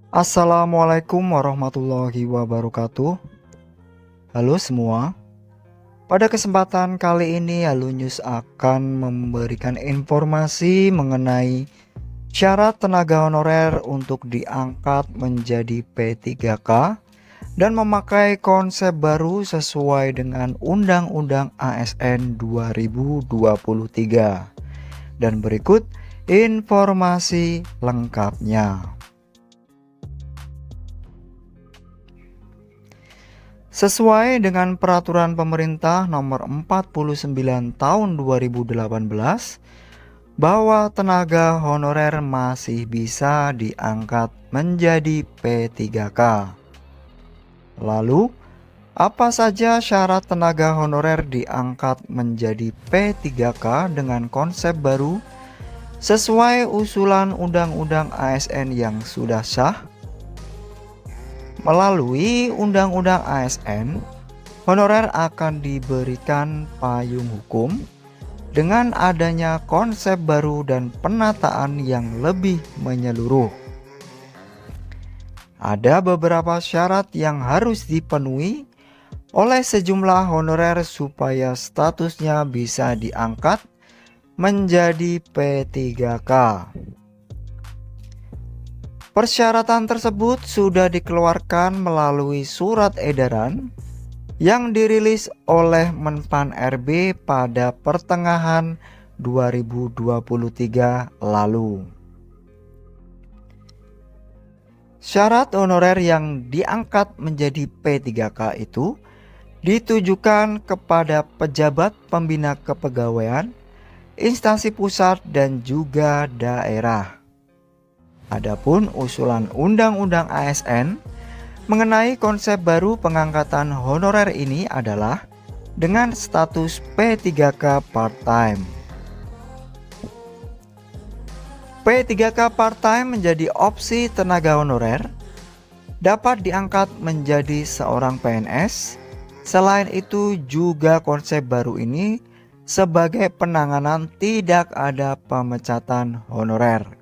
Assalamualaikum warahmatullahi wabarakatuh. Halo semua. Pada kesempatan kali ini Alunius akan memberikan informasi mengenai syarat tenaga honorer untuk diangkat menjadi P3K dan memakai konsep baru sesuai dengan Undang-Undang ASN 2023. Dan berikut informasi lengkapnya. Sesuai dengan Peraturan Pemerintah Nomor 49 Tahun 2018, bahwa tenaga honorer masih bisa diangkat menjadi P3K. Lalu, apa saja syarat tenaga honorer diangkat menjadi P3K dengan konsep baru sesuai usulan Undang-Undang ASN yang sudah sah? Melalui Undang-Undang ASN, honorer akan diberikan payung hukum dengan adanya konsep baru dan penataan yang lebih menyeluruh. Ada beberapa syarat yang harus dipenuhi oleh sejumlah honorer supaya statusnya bisa diangkat menjadi P3K. Persyaratan tersebut sudah dikeluarkan melalui surat edaran yang dirilis oleh Menpan RB pada pertengahan 2023 lalu. Syarat honorer yang diangkat menjadi P3K itu ditujukan kepada pejabat pembina kepegawaian, instansi pusat dan juga daerah. Adapun usulan Undang-Undang ASN mengenai konsep baru pengangkatan honorer ini adalah dengan status P3K part-time. P3K part-time menjadi opsi tenaga honorer dapat diangkat menjadi seorang PNS. Selain itu juga konsep baru ini sebagai penanganan tidak ada pemecatan honorer.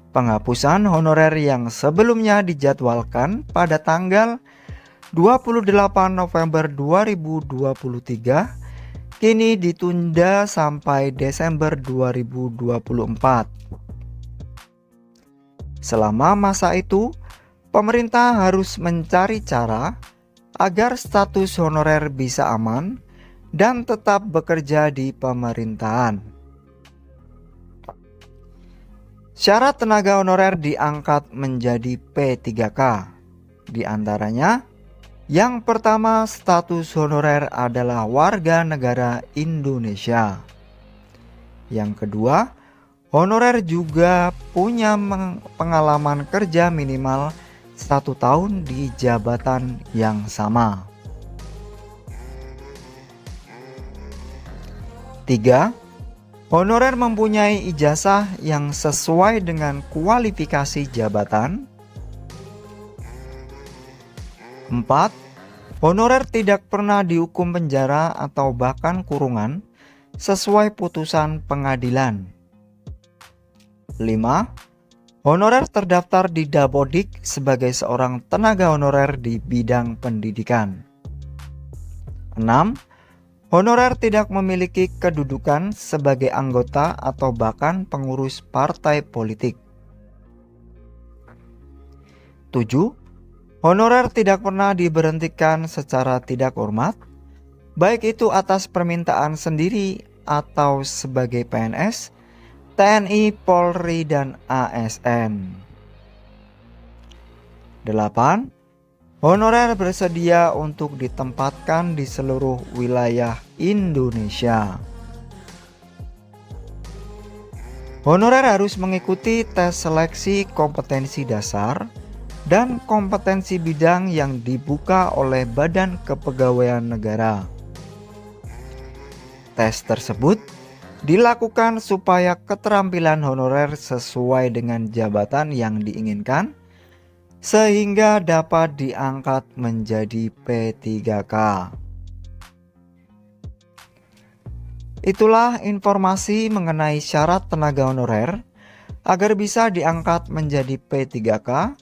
Penghapusan honorer yang sebelumnya dijadwalkan pada tanggal 28 November 2023 kini ditunda sampai Desember 2024. Selama masa itu, pemerintah harus mencari cara agar status honorer bisa aman dan tetap bekerja di pemerintahan. Syarat tenaga honorer diangkat menjadi P3K. Di antaranya, yang pertama status honorer adalah warga negara Indonesia. Yang kedua, honorer juga punya pengalaman kerja minimal 1 tahun di jabatan yang sama. 3. Honorer mempunyai ijazah yang sesuai dengan kualifikasi jabatan. 4. Honorer tidak pernah dihukum penjara atau bahkan kurungan sesuai putusan pengadilan. 5. Honorer terdaftar di Dapodik sebagai seorang tenaga honorer di bidang pendidikan. 6. Honorer tidak memiliki kedudukan sebagai anggota atau bahkan pengurus partai politik. 7. Honorer tidak pernah diberhentikan secara tidak hormat, baik itu atas permintaan sendiri atau sebagai PNS, TNI, Polri, dan ASN. 8. Honorer bersedia untuk ditempatkan di seluruh wilayah Indonesia. Honorer harus mengikuti tes seleksi kompetensi dasar dan kompetensi bidang yang dibuka oleh Badan Kepegawaian Negara. Tes tersebut dilakukan supaya keterampilan honorer sesuai dengan jabatan yang diinginkan, sehingga dapat diangkat menjadi P3K. Itulah informasi mengenai syarat tenaga honorer agar bisa diangkat menjadi P3K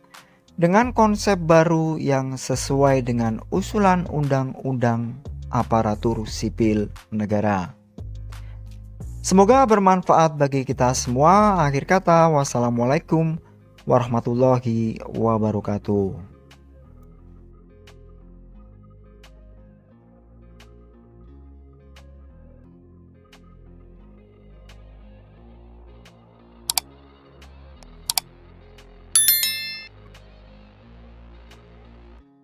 dengan konsep baru yang sesuai dengan usulan Undang-Undang Aparatur Sipil Negara. Semoga bermanfaat bagi kita semua. Akhir kata, wassalamualaikum warahmatullahi wabarakatuh.